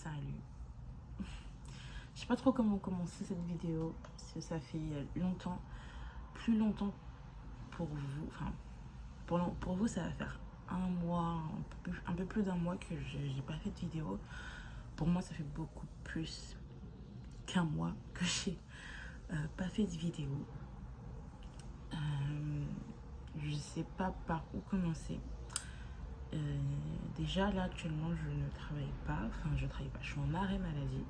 Salut. Je sais pas trop comment commencer cette vidéo parce que ça fait longtemps, plus longtemps pour vous, enfin pour vous ça va faire un mois, un peu plus d'un mois que j'ai pas fait de vidéo. Pour moi ça fait beaucoup plus qu'un mois que j'ai pas fait de vidéo. Je sais pas par où commencer. Déjà là actuellement je ne travaille pas, je suis en arrêt maladie.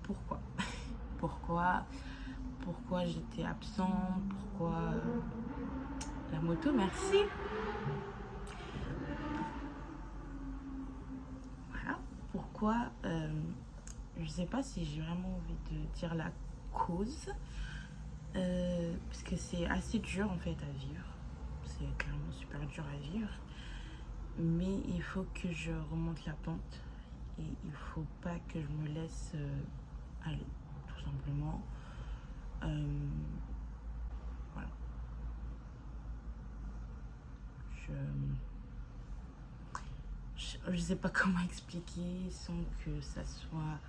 Pourquoi pourquoi j'étais absente, pourquoi la moto, merci. Voilà, pourquoi je sais pas si j'ai vraiment envie de dire la cause, parce que c'est assez dur en fait à vivre, c'est clairement super dur à vivre, mais il faut que je remonte la pente et il faut pas que je me laisse aller, tout simplement. Voilà. Je sais pas comment expliquer sans que ça soit...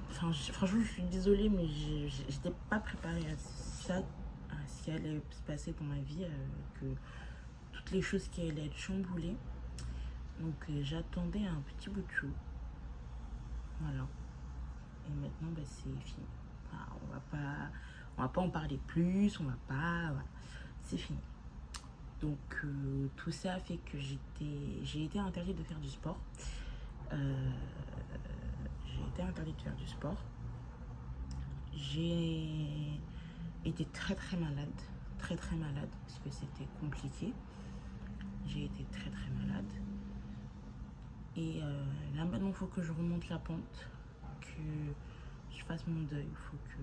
franchement, je suis désolée, mais j'étais pas préparée à ça, à ce qui allait se passer dans ma vie, que toutes les choses qui allaient être chamboulées. Donc j'attendais un petit bout de chou. Voilà. Et maintenant, bah, c'est fini. Enfin, on va pas en parler plus, on va pas... Voilà. C'est fini. Donc tout ça a fait que j'ai été interdite de faire du sport. J'ai été très malade, très malade, parce que c'était compliqué. J'ai été très malade. Et là maintenant, il faut que je remonte la pente, que je fasse mon deuil, il faut que...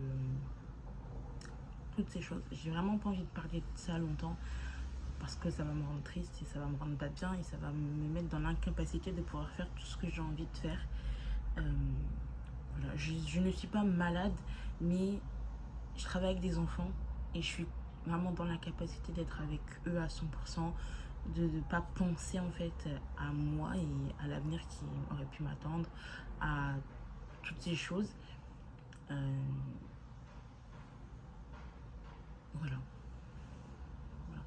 toutes ces choses. J'ai vraiment pas envie de parler de ça longtemps, parce que ça va me rendre triste et ça va me rendre pas bien et ça va me mettre dans l'incapacité de pouvoir faire tout ce que j'ai envie de faire. Voilà. Je ne suis pas malade, mais je travaille avec des enfants et je suis vraiment dans la capacité d'être avec eux à 100%, de ne pas penser en fait à moi et à l'avenir qui aurait pu m'attendre, à toutes ces choses. Voilà.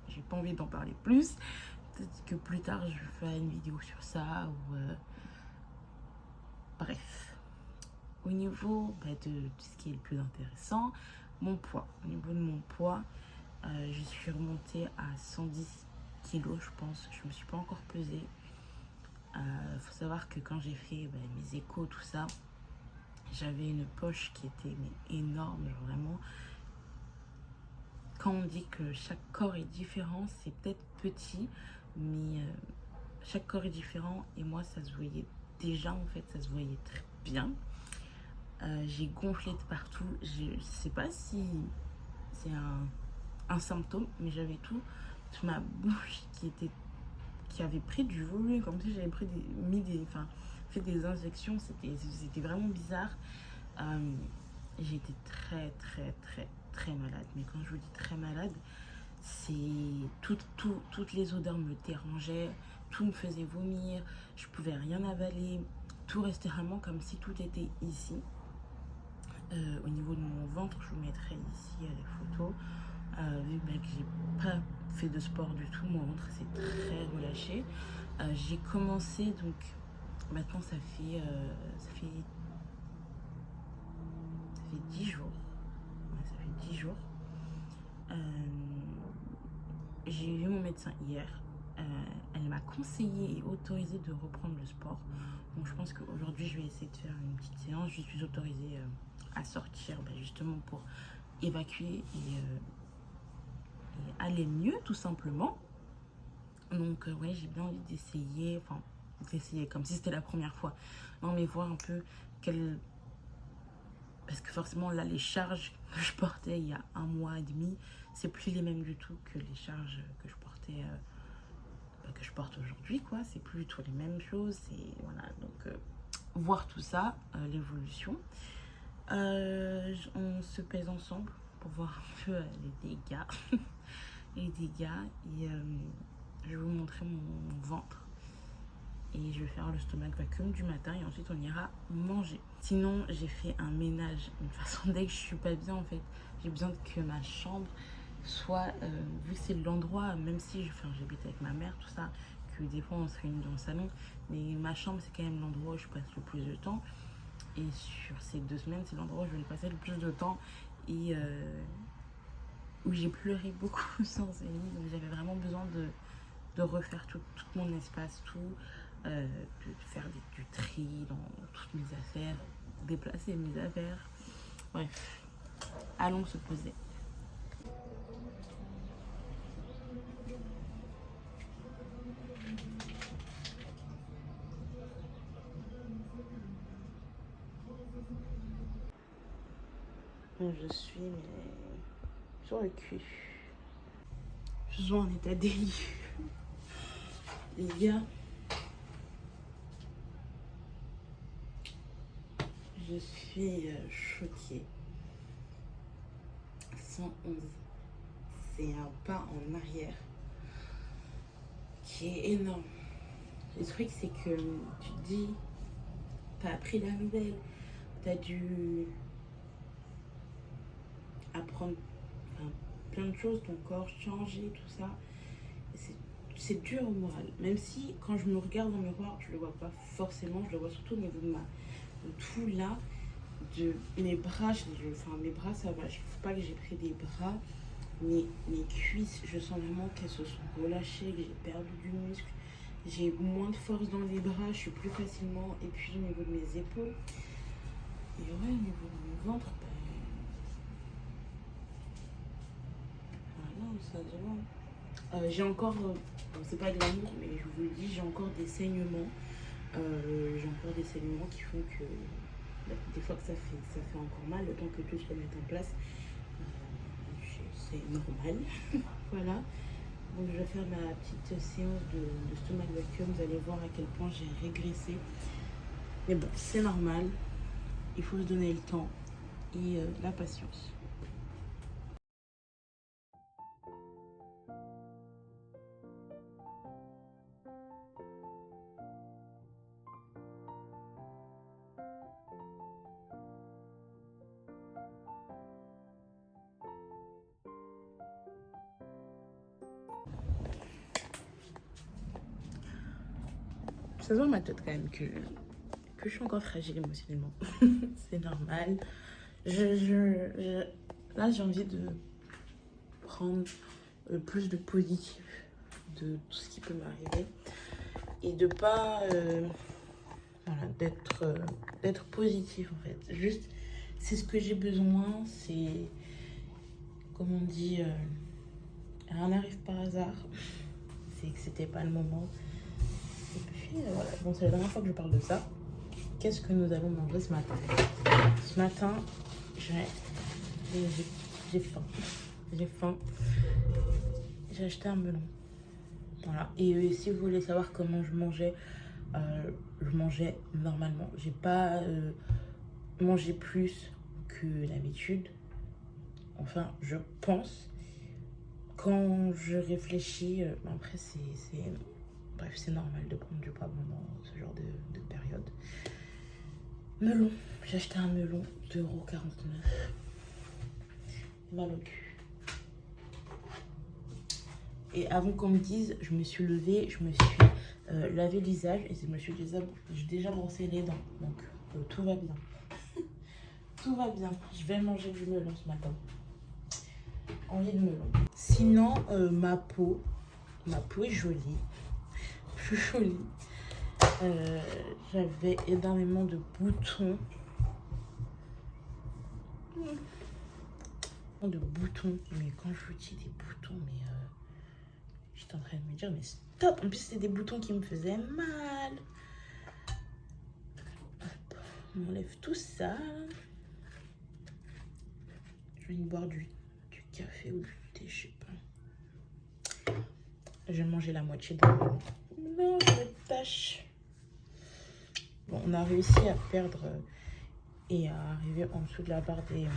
J'ai pas envie d'en parler plus. Peut-être que plus tard je ferai une vidéo sur ça ou bref. Au niveau de ce qui est le plus intéressant, mon poids. Au niveau de mon poids, je suis remontée à 110 kilos, je pense. Je me suis pas encore pesée. Faut savoir que quand j'ai fait mes échos, tout ça, j'avais une poche qui était énorme, vraiment. Quand on dit que chaque corps est différent, c'est peut-être petit, mais chaque corps est différent et moi ça se voyait déjà en fait, ça se voyait très bien. J'ai gonflé de partout, je sais pas si c'est un symptôme, mais j'avais toute ma bouche qui avait pris du volume, comme si j'avais fait des injections, c'était vraiment bizarre. J'ai été très malade, mais quand je vous dis très malade, c'est toutes les odeurs me dérangeaient, tout me faisait vomir, je pouvais rien avaler, tout restait vraiment comme si tout était ici. Au niveau de mon ventre, je vous mettrai ici les photos. Vu que j'ai pas fait de sport du tout, mon ventre s'est très relâché. J'ai commencé, donc maintenant ça fait 10 jours. Ouais, ça fait 10 jours. J'ai vu mon médecin hier. Elle m'a conseillé et autorisé de reprendre le sport. Donc je pense qu'aujourd'hui je vais essayer de faire une petite séance. Je suis autorisée à sortir justement pour évacuer et aller mieux tout simplement. Donc ouais, j'ai bien envie d'essayer, comme si c'était la première fois. Non mais voir un peu parce que forcément là les charges que je portais il y a un mois et demi, c'est plus les mêmes du tout que les charges que je portais que je porte aujourd'hui, quoi. C'est plus du tout les mêmes choses, et voilà. Donc voir tout ça, l'évolution. On se pèse ensemble pour voir un peu les dégâts. Et je vais vous montrer mon ventre et je vais faire le stomach vacuum du matin et ensuite on ira manger. Sinon, j'ai fait un ménage. De toute façon, dès que je suis pas bien, en fait, j'ai besoin que ma chambre soit, vu que c'est l'endroit, même si j'habite avec ma mère, tout ça, que des fois on se réunit dans le salon, mais ma chambre, c'est quand même l'endroit où je passe le plus de temps. Et sur ces 2 semaines, c'est l'endroit où je vais passer le plus de temps et où j'ai pleuré beaucoup sans Zélie. Donc j'avais vraiment besoin de refaire tout mon espace, de faire du tri dans toutes mes affaires, déplacer mes affaires. Bref, allons se poser. Je suis sur le cul. Je suis en état délieux. Les gars, je suis choquée. 111. C'est un pas en arrière qui est énorme. Le truc, c'est que tu te dis, t'as appris la nouvelle, t'as dû apprendre plein de choses, ton corps changer, tout ça. C'est dur au moral. Même si, quand je me regarde dans le miroir, je le vois pas forcément, je le vois surtout au niveau de tout là, de mes bras, mes bras ça va, je trouve pas que j'ai pris des bras, mais mes cuisses, je sens vraiment qu'elles se sont relâchées, que j'ai perdu du muscle, j'ai moins de force dans les bras, je suis plus facilement épuisée au niveau de mes épaules. Et ouais, au niveau de mon ventre, voilà, ça demande. J'ai encore, c'est pas de l'amour, mais je vous le dis, j'ai encore des saignements. Qui font que des fois que ça fait encore mal, le temps que tout se remette en place, c'est normal. Voilà. Donc je vais faire ma petite séance de stomach vacuum. Vous allez voir à quel point j'ai régressé. Mais bon, c'est normal. Il faut se donner le temps et la patience. Ça se voit ma tête quand même que je suis encore fragile émotionnellement. C'est normal. Là, j'ai envie de prendre plus de positif de tout ce qui peut m'arriver et de pas voilà, d'être positif en fait. Juste, c'est ce que j'ai besoin. C'est, comme on dit, rien n'arrive par hasard. C'est que c'était pas le moment. Et puis voilà, bon, c'est la dernière fois que je parle de ça. Qu'est-ce que nous allons manger ce matin? Ce matin, j'ai faim. J'ai faim. J'ai acheté un melon. Voilà. Et si vous voulez savoir comment je mangeais normalement. J'ai pas mangé plus que d'habitude. Enfin, je pense. Quand je réfléchis, après bref, c'est normal de prendre du poids pendant ce genre de période. Melon. J'ai acheté un melon de 2,49 €. Mal au cul. Et avant qu'on me dise, je me suis levée, je me suis lavé le visage et je me suis déjà brossé les dents. Donc tout va bien. Tout va bien. Je vais manger du melon ce matin. Envie de melon. Sinon, ma peau est jolie. Plus jolie. J'avais énormément de boutons. Mais quand je vous dis des boutons, mais j'étais en train de me dire, mais stop! En plus, c'était des boutons qui me faisaient mal. Hop, on enlève tout ça. Je vais boire du café ou du thé, je sais pas. Je vais manger la moitié de melon. Non, j'ai des taches. Bon, on a réussi à perdre et à arriver en dessous de la barre des...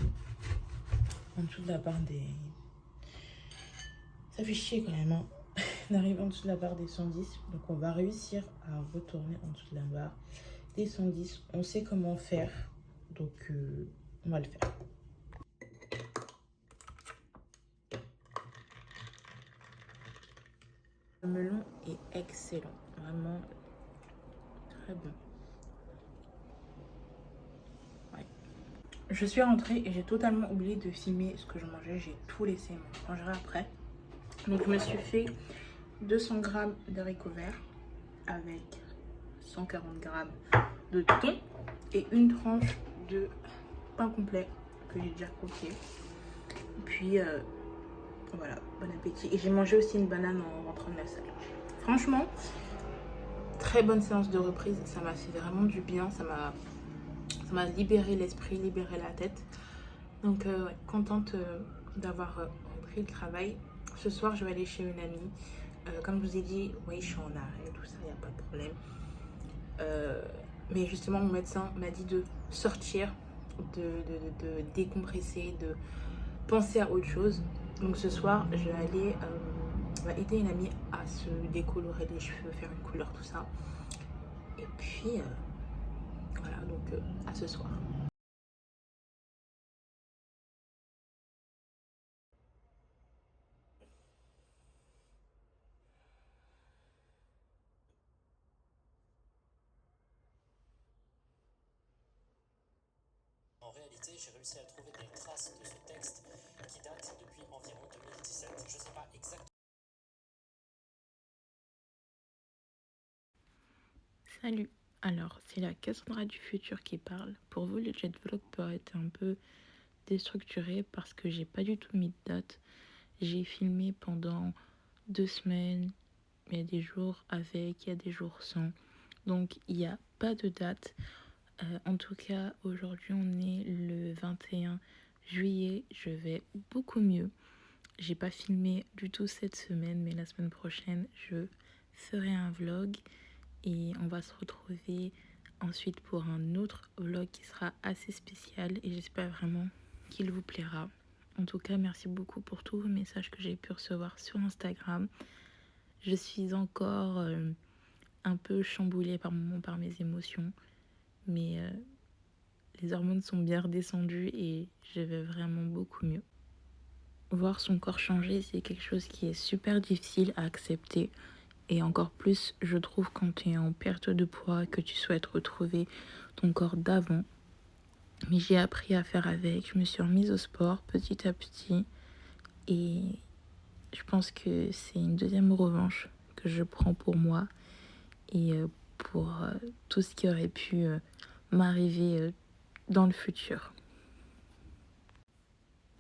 Ça fait chier quand même, hein. On arrive en dessous de la barre des 110. Donc on va réussir à retourner en dessous de la barre des 110. On sait comment faire. Donc on va le faire. Le melon est excellent. Vraiment très bon. Ouais. Je suis rentrée et j'ai totalement oublié de filmer ce que je mangeais. J'ai tout laissé. Je mangerai après. Donc je me suis fait 200 g d'haricots verts avec 140 g de thon et une tranche de pain complet que j'ai déjà croqué. Puis voilà, bon appétit. Et j'ai mangé aussi une banane en rentrant de la salle. Franchement, très bonne séance de reprise. Ça m'a fait vraiment du bien. Ça m'a libéré l'esprit, libéré la tête. Donc ouais, contente d'avoir repris le travail. Ce soir, je vais aller chez une amie. Comme je vous ai dit, oui, je suis en arrêt, tout ça, il n'y a pas de problème. Mais justement, mon médecin m'a dit de sortir, de décompresser, de penser à autre chose. Donc ce soir, je vais aller aider une amie à se décolorer les cheveux, faire une couleur, tout ça. Et puis, voilà, donc à ce soir. En réalité, j'ai réussi à trouver des traces de ce texte qui date depuis environ 2017. Je ne sais pas exactement. Salut. Alors, c'est la Cassandra du futur qui parle. Pour vous, le jet vlog peut être un peu déstructuré parce que j'ai pas du tout mis de date. J'ai filmé pendant 2 semaines. Il y a des jours avec, il y a des jours sans. Donc, il n'y a pas de date. En tout cas, aujourd'hui, on est le 21 juillet. Je vais beaucoup mieux. J'ai pas filmé du tout cette semaine, mais la semaine prochaine, je ferai un vlog et on va se retrouver ensuite pour un autre vlog qui sera assez spécial et j'espère vraiment qu'il vous plaira. En tout cas, merci beaucoup pour tous vos messages que j'ai pu recevoir sur Instagram. Je suis encore un peu chamboulée par moments par mes émotions, mais les hormones sont bien redescendues et je vais vraiment beaucoup mieux. Voir son corps changer, c'est quelque chose qui est super difficile à accepter. Et encore plus, je trouve, quand tu es en perte de poids, que tu souhaites retrouver ton corps d'avant. Mais j'ai appris à faire avec. Je me suis remise au sport petit à petit. Et je pense que c'est une deuxième revanche que je prends pour moi. Et pour tout ce qui aurait pu m'arriver dans le futur.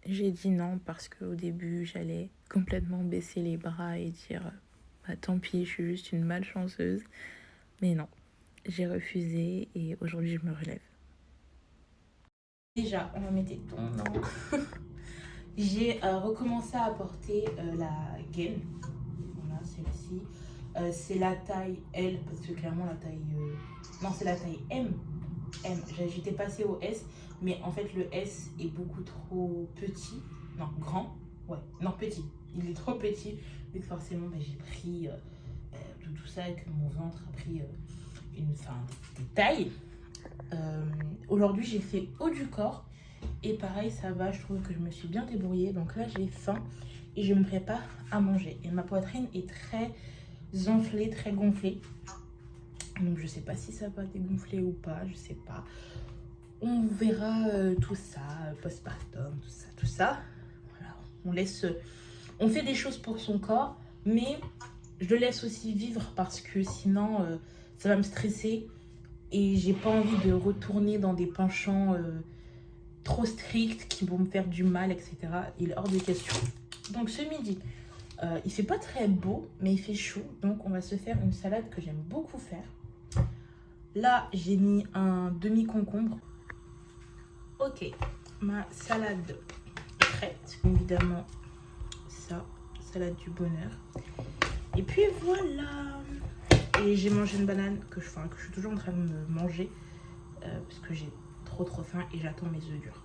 J'ai dit non parce qu'au début, j'allais complètement baisser les bras et dire bah, tant pis, je suis juste une malchanceuse. Mais non, j'ai refusé et aujourd'hui, je me relève. Déjà, on va mettre des tons, non. J'ai recommencé à porter la gaine. Voilà, celle-ci. C'est la taille L parce que clairement, la taille. Non, c'est la taille M. J'étais passée au S, mais en fait le S est beaucoup trop petit. Non, grand. Ouais, non, petit. Il est trop petit. Donc forcément, j'ai pris tout ça et que mon ventre a pris des tailles. Aujourd'hui, j'ai fait haut du corps. Et pareil, ça va, je trouve que je me suis bien débrouillée. Donc là, j'ai faim et je me prépare à manger. Et ma poitrine est très enflée, très gonflée. Donc je sais pas si ça va dégonfler ou pas, je sais pas. On verra tout ça, postpartum, tout ça. Voilà, on fait des choses pour son corps, mais je le laisse aussi vivre parce que sinon ça va me stresser et j'ai pas envie de retourner dans des penchants trop stricts qui vont me faire du mal, etc. Il est hors de question. Donc ce midi, il fait pas très beau, mais il fait chaud, donc on va se faire une salade que j'aime beaucoup faire. Là, j'ai mis un demi-concombre. Ok, ma salade est prête. Évidemment, ça, salade du bonheur. Et puis voilà. Et j'ai mangé une banane que je suis toujours en train de me manger parce que j'ai trop faim et j'attends mes œufs durs.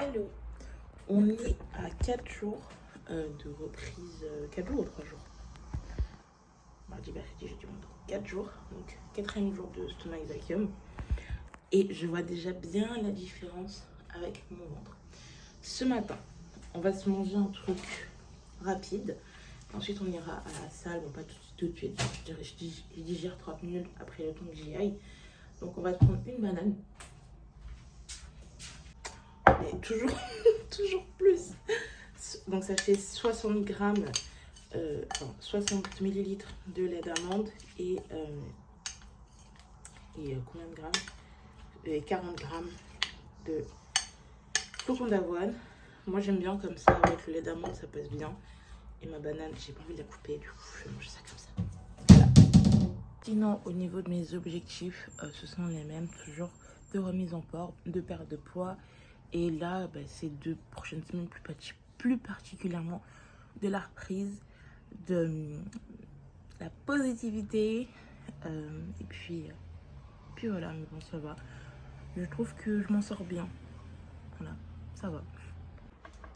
Hello. On est à 4 jours de reprise. 4 jours ou 3 jours? Mardi, mercredi, jeudi, vendredi. 4 jours. Donc, 4e jour de stomac vacuum. Et je vois déjà bien la différence avec mon ventre. Ce matin, on va se manger un truc rapide. Ensuite, on ira à la salle. Bon, pas tout de suite. Je digère 30 minutes après le temps que j'y aille. Donc, on va prendre une banane. Et toujours, toujours plus. Donc, ça fait 60 grammes, 60 millilitres de lait d'amande et combien de grammes? Et 40 grammes de flocons d'avoine. Moi, j'aime bien comme ça, avec le lait d'amande, ça passe bien. Et ma banane, j'ai pas envie de la couper, du coup, je vais manger ça comme ça. Voilà. Sinon, au niveau de mes objectifs, ce sont les mêmes, toujours de remise en forme, de perte de poids. Et là, ces 2 prochaines semaines, plus particulièrement, de la reprise, de la positivité. Et puis voilà, mais bon, ça va. Je trouve que je m'en sors bien. Voilà, ça va.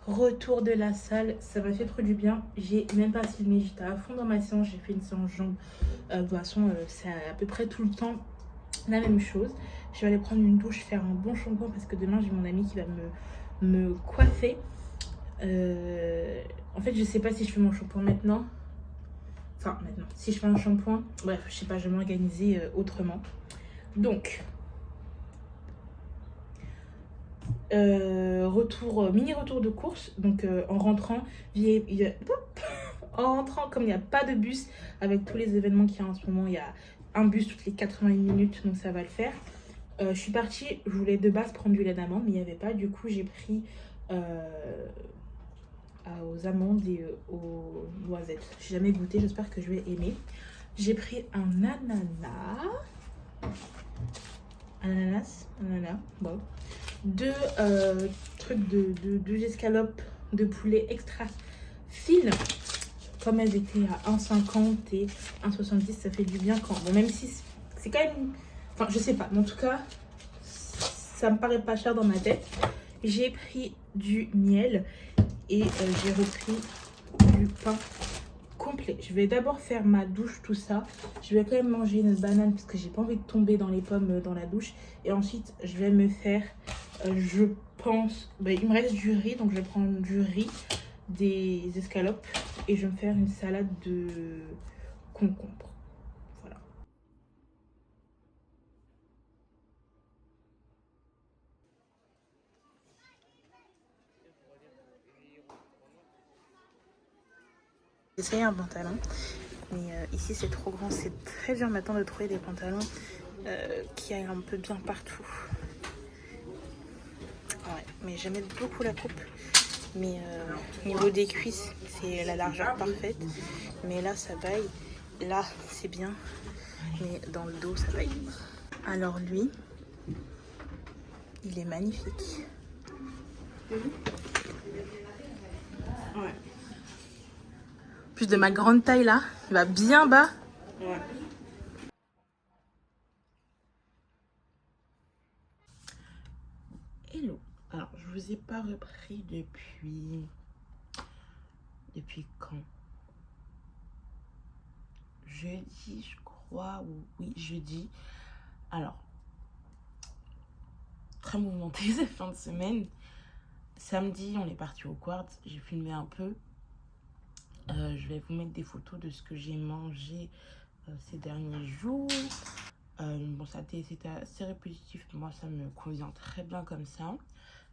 Retour de la salle, ça m'a fait trop du bien. J'ai même pas filmé, j'étais à fond dans ma séance. J'ai fait une séance jambes. De toute façon, c'est à peu près tout le temps la même chose. Je vais aller prendre une douche, faire un bon shampoing parce que demain j'ai mon ami qui va me coiffer. En fait, je sais pas si je fais mon shampoing maintenant. Enfin, maintenant, si je fais un shampoing, bref, je sais pas, je vais m'organiser autrement. Donc, mini retour de course. Donc, en rentrant, comme il n'y a pas de bus avec tous les événements qu'il y a en ce moment, il y a un bus toutes les 80 minutes, donc ça va le faire. Je suis partie, je voulais de base prendre du lait d'amande, mais il n'y avait pas. Du coup, j'ai pris aux amandes et aux noisettes. J'ai jamais goûté, j'espère que je vais aimer. J'ai pris un ananas, bon. 2 trucs de escalopes de poulet extra fines. Comme elles étaient à 1,50 et 1,70, ça fait du bien quand. Bon, même si c'est quand même. Enfin, je sais pas, mais en tout cas, ça me paraît pas cher dans ma tête. J'ai pris du miel et j'ai repris du pain complet. Je vais d'abord faire ma douche, tout ça. Je vais quand même manger une banane parce que j'ai pas envie de tomber dans les pommes dans la douche. Et ensuite, je vais me faire, je pense, il me reste du riz, donc je vais prendre du riz, des escalopes et je vais me faire une salade de concombre. Voilà. J'ai essayé un pantalon, mais ici c'est trop grand, c'est très dur maintenant de trouver des pantalons qui aillent un peu bien partout. Ouais, mais j'aime beaucoup la coupe. Mais niveau des cuisses, c'est la largeur parfaite. Mais là, ça baille. Là, c'est bien. Mais dans le dos, ça baille. Alors lui, il est magnifique. Ouais. Plus de ma grande taille là, il va bien bas. Ouais. Hello. Alors, je vous ai pas repris depuis quand? Jeudi, je crois, ou oui, jeudi. Alors, très mouvementé cette fin de semaine. Samedi, on est parti au Quartz, j'ai filmé un peu. Je vais vous mettre des photos de ce que j'ai mangé ces derniers jours. Bon, c'était assez répétitif, moi ça me convient très bien comme ça.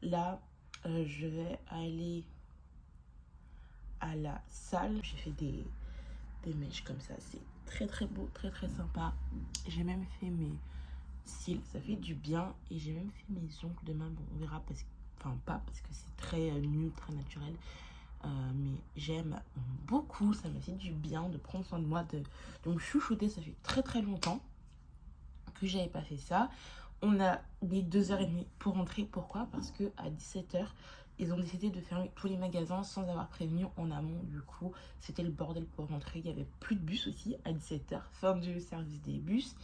Là, je vais aller à la salle. J'ai fait des mèches comme ça, c'est très très beau, très très sympa. J'ai même fait mes cils, ça fait du bien. Et j'ai même fait mes ongles demain, bon on verra parce que, enfin pas parce que c'est très nu, très naturel. Mais j'aime beaucoup, ça me fait du bien de prendre soin de moi, de me chouchouter. Ça fait très très longtemps que j'avais pas fait ça. On a mis 2h30 pour rentrer. Pourquoi? Parce que à 17h, ils ont décidé de fermer tous les magasins sans avoir prévenu en amont. Du coup, c'était le bordel pour rentrer. Il y avait plus de bus aussi à 17h. Fin du service des bus.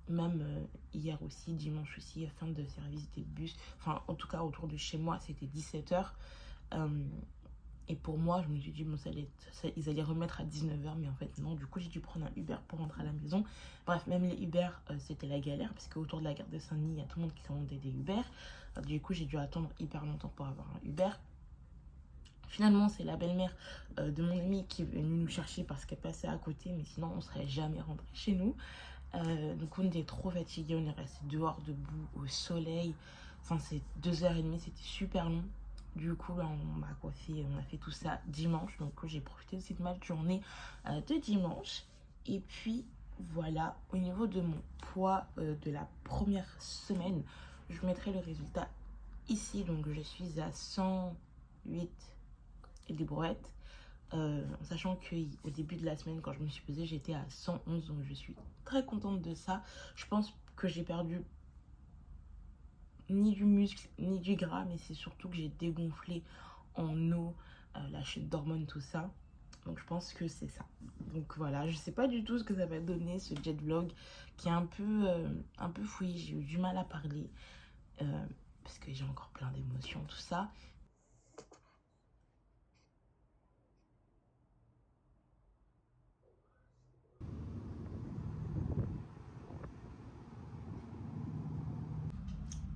Même hier aussi, dimanche aussi, fin de service des bus. Enfin, en tout cas, autour de chez moi, c'était 17h. Et pour moi, je me suis dit, bon, ils allaient remettre à 19h, mais en fait, non. Du coup, j'ai dû prendre un Uber pour rentrer à la maison. Bref, même les Uber, c'était la galère, parce qu'autour de la gare de Saint-Denis, il y a tout le monde qui commandait des Uber. Du coup, j'ai dû attendre hyper longtemps pour avoir un Uber. Finalement, c'est la belle-mère de mon amie qui est venue nous chercher parce qu'elle passait à côté, mais sinon, on ne serait jamais rentré chez nous. Donc, on était trop fatigués, on est resté dehors, debout, au soleil. Enfin, c'est 2h30, c'était super long. Du coup, on m'a coiffé, on a fait tout ça dimanche. Donc, j'ai profité aussi de ma journée de dimanche. Et puis, voilà, au niveau de mon poids de la première semaine, je mettrai le résultat ici. Donc, je suis à 108 et des brouettes. En sachant qu'au début de la semaine, quand je me suis pesée, j'étais à 111. Donc, je suis très contente de ça. Je pense que j'ai perdu ni du muscle ni du gras, mais c'est surtout que j'ai dégonflé en eau, la chute d'hormones, tout ça. Donc je pense que c'est ça. Donc voilà, je sais pas du tout ce que ça va donner, ce jet vlog qui est un peu fouillé. J'ai eu du mal à parler parce que j'ai encore plein d'émotions, tout ça.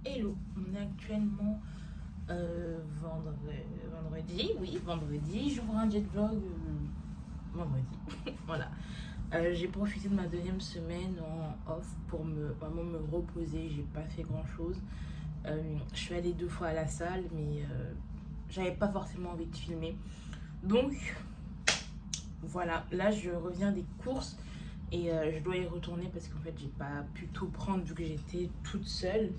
Hello, on est actuellement vendredi, oui, vendredi. J'ouvre un jet vlog vendredi. Voilà. J'ai profité de ma deuxième semaine en off pour vraiment me reposer. J'ai pas fait grand chose. Je suis allée 2 fois à la salle, mais j'avais pas forcément envie de filmer. Donc voilà, là je reviens des courses et je dois y retourner parce qu'en fait j'ai pas pu tout prendre vu que j'étais toute seule.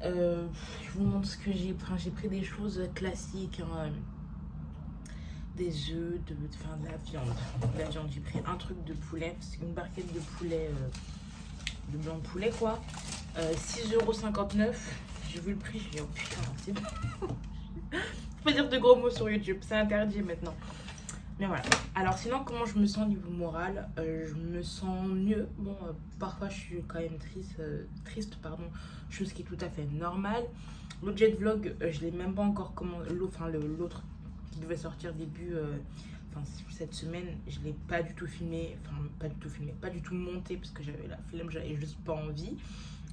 Je vous montre ce que j'ai pris. J'ai pris des choses classiques, hein, des œufs, de la viande. La viande, j'ai pris un truc de poulet, une barquette de poulet, de blanc de poulet quoi. 6,59 €. J'ai vu le prix, j'ai dit oh putain, c'est bon. Faut pas dire de gros mots sur YouTube, c'est interdit maintenant. Mais voilà. Alors sinon, comment je me sens au niveau moral? Je me sens mieux. Bon, parfois je suis quand même triste, pardon, chose qui est tout à fait normale. Le jet vlog, je l'ai même pas encore commandé. L'autre qui devait sortir début, cette semaine, je l'ai pas du tout filmé. Enfin, pas du tout monté parce que j'avais la flemme, j'avais juste pas envie.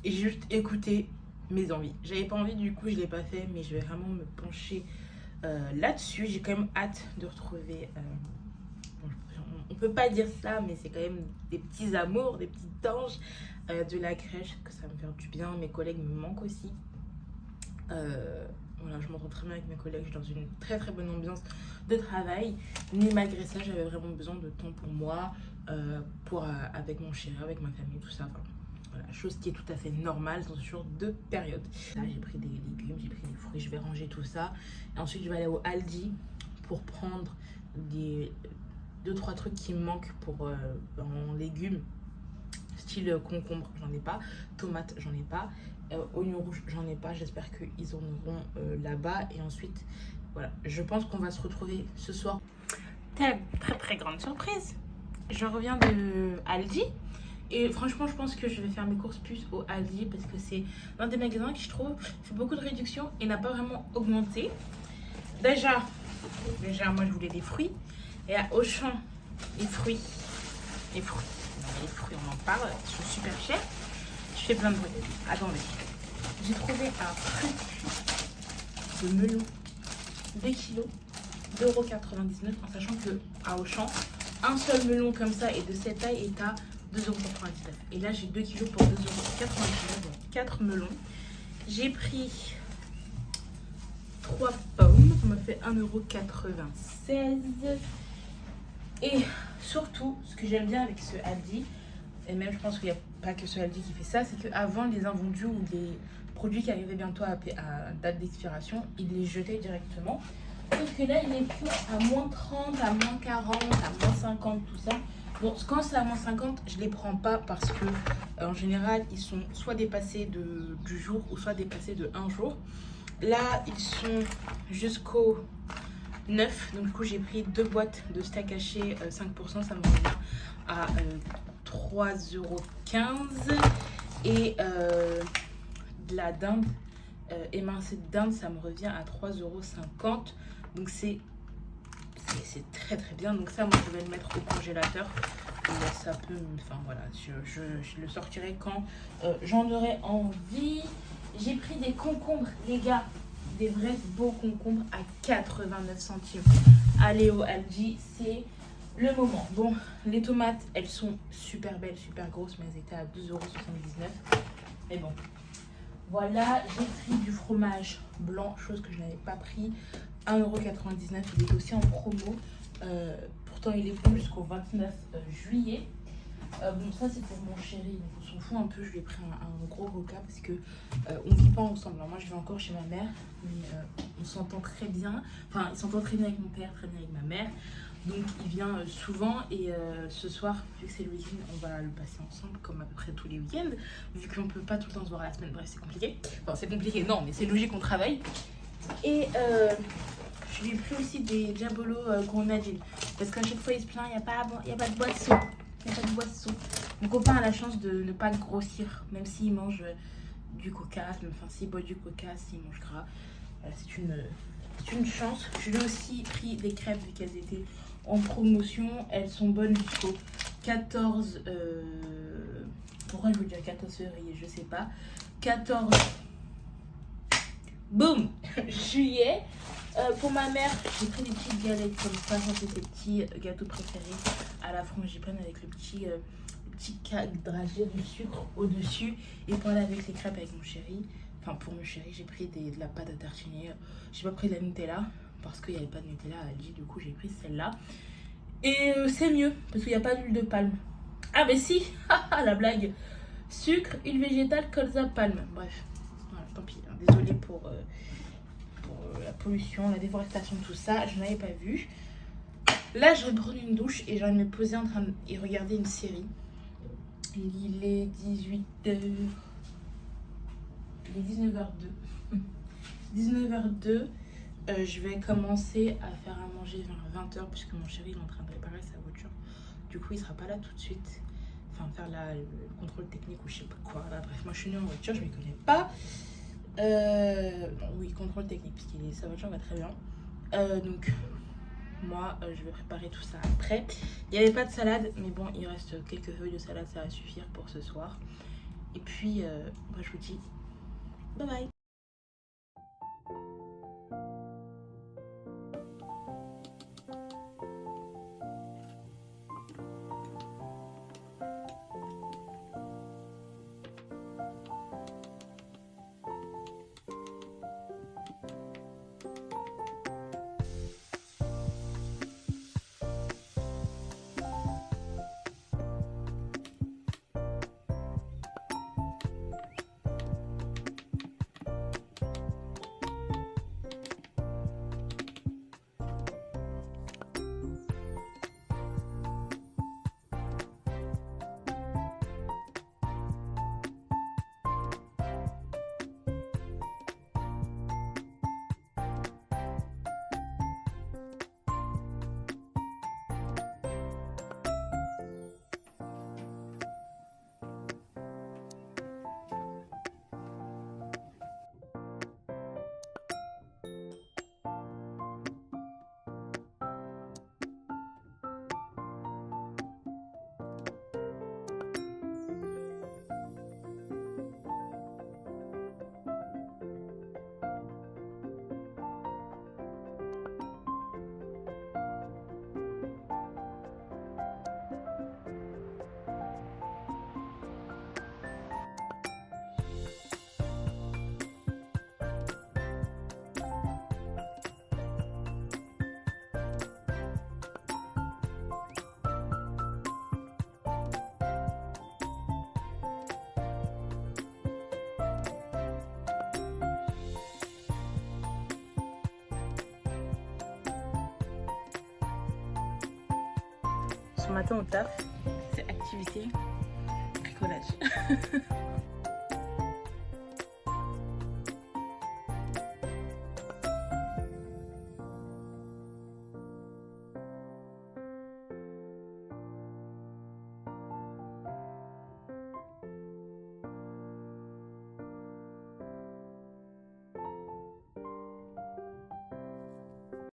Et j'ai juste écouté mes envies. J'avais pas envie, du coup je l'ai pas fait, mais je vais vraiment me pencher là-dessus. J'ai quand même hâte de retrouver on peut pas dire ça, mais c'est quand même des petits amours, des petits anges de la crèche, que ça va me faire du bien. Mes collègues me manquent aussi. Voilà, je m'entends très bien avec mes collègues, je suis dans une très très bonne ambiance de travail, mais malgré ça j'avais vraiment besoin de temps pour moi, avec mon chéri, avec ma famille, tout ça. Enfin, voilà, chose qui est tout à fait normale dans ce genre de période. Là j'ai pris des légumes, j'ai pris des fruits, je vais ranger tout ça. Et ensuite je vais aller au Aldi pour prendre des 2-3 trucs qui me manquent en légumes, style concombre, j'en ai pas, tomates, j'en ai pas, oignons rouges, j'en ai pas. J'espère qu'ils en auront là-bas. Et ensuite, voilà, je pense qu'on va se retrouver ce soir. Très très très grande surprise, je reviens de Aldi. Et franchement, je pense que je vais faire mes courses plus au Aldi parce que c'est l'un des magasins qui, je trouve, fait beaucoup de réductions et n'a pas vraiment augmenté. Déjà, moi je voulais des fruits. Et à Auchan, les fruits, on en parle, ils sont super chers. Je fais plein de bruit. Attendez, j'ai trouvé un fruit de melon 2 kilos, 2,99 € en sachant que à Auchan, un seul melon comme ça et de cette taille est à 2,99 €. Et là, j'ai 2 kilos pour 2,99 €, donc 4 melons. J'ai pris 3 pommes, ça m'a fait 1,96 €. Et surtout, ce que j'aime bien avec ce Aldi, et même je pense qu'il n'y a pas que ce Aldi qui fait ça, c'est qu'avant les invendus ou les produits qui arrivaient bientôt à date d'expiration, ils les jetaient directement. Sauf que là, il est plus à moins 30, à moins 40, à moins 50, tout ça. Bon, quand c'est à moins 50, je ne les prends pas parce que en général, ils sont soit dépassés du jour ou soit dépassés de 1 jour. Là, ils sont jusqu'au 9, donc du coup j'ai pris 2 boîtes de steak haché 5%, ça me revient à 3,15 €. Et de la dinde, émincée de dinde, ça me revient à 3,50 €. Donc c'est très très bien. Donc ça, moi je vais le mettre au congélateur. Et ça peut, enfin voilà, je le sortirai quand j'en aurai envie. J'ai pris des concombres, les gars, des vrais beaux concombres à 89 centimes. Allez au Aldi, c'est le moment. Bon, les tomates, elles sont super belles, super grosses, mais elles étaient à 2,79 €. Mais bon, voilà, j'ai pris du fromage blanc, chose que je n'avais pas pris, 1,99 €. Il est aussi en promo. Pourtant, il est bon jusqu'au 29 juillet. Bon, ça c'est pour mon chéri, donc on s'en fout un peu. Je lui ai pris un gros coca parce que on vit pas ensemble. Alors moi je vais encore chez ma mère, mais on s'entend très bien. Enfin, il s'entend très bien avec mon père, très bien avec ma mère. Donc il vient souvent et ce soir, vu que c'est le week-end, on va le passer ensemble comme à peu près tous les week-ends. Vu qu'on peut pas tout le temps se voir la semaine, bref c'est compliqué. Enfin c'est compliqué, non mais c'est logique, on travaille. Et je lui ai pris aussi des Diabolo Grenadine. Parce qu'à chaque fois il se plaint, il n'y a pas de boisson. Il n'y a pas de boisson. Mon copain a la chance de ne pas grossir, même s'il mange du coca, enfin s'il boit du coca, s'il mange gras. C'est une chance. Je lui ai aussi pris des crêpes vu qu'elles étaient en promotion. Elles sont bonnes jusqu'au 14... pourquoi je vous dis 14 février, je sais pas. 14... Boum juillet. Pour ma mère, j'ai pris des petites galettes comme ça. Ça c'est ses petits gâteaux préférés à la frangipane avec le petit dragé de sucre au-dessus. Et voilà, avec les crêpes avec mon chéri. Enfin, pour mon chéri, j'ai pris de la pâte à tartiner. J'ai pas pris de la Nutella parce qu'il n'y avait pas de Nutella à Aldi. Du coup, j'ai pris celle-là. Et c'est mieux parce qu'il n'y a pas d'huile de palme. Ah, mais si la blague. Sucre, huile végétale, colza, palme. Bref, voilà, tant pis. Hein. Désolée pour la pollution, la déforestation, tout ça. Je n'avais pas vu. Là, je vais prendre une douche et je vais me poser en train de regarder une série. Il est 19h02. 19h02. Je vais commencer à faire à manger vers 20h puisque mon chéri est en train de préparer sa voiture. Du coup, il sera pas là tout de suite. Enfin, faire le contrôle technique ou je sais pas quoi. Là, bref, moi je suis née en voiture, je ne m'y connais pas. Oui, contrôle technique puisque sa voiture va très bien. Donc, moi, je vais préparer tout ça après. Il n'y avait pas de salade, mais bon, il reste quelques feuilles de salade, ça va suffire pour ce soir. Et puis, moi, je vous dis bye bye. Ce matin au taf, c'est activité bricolage.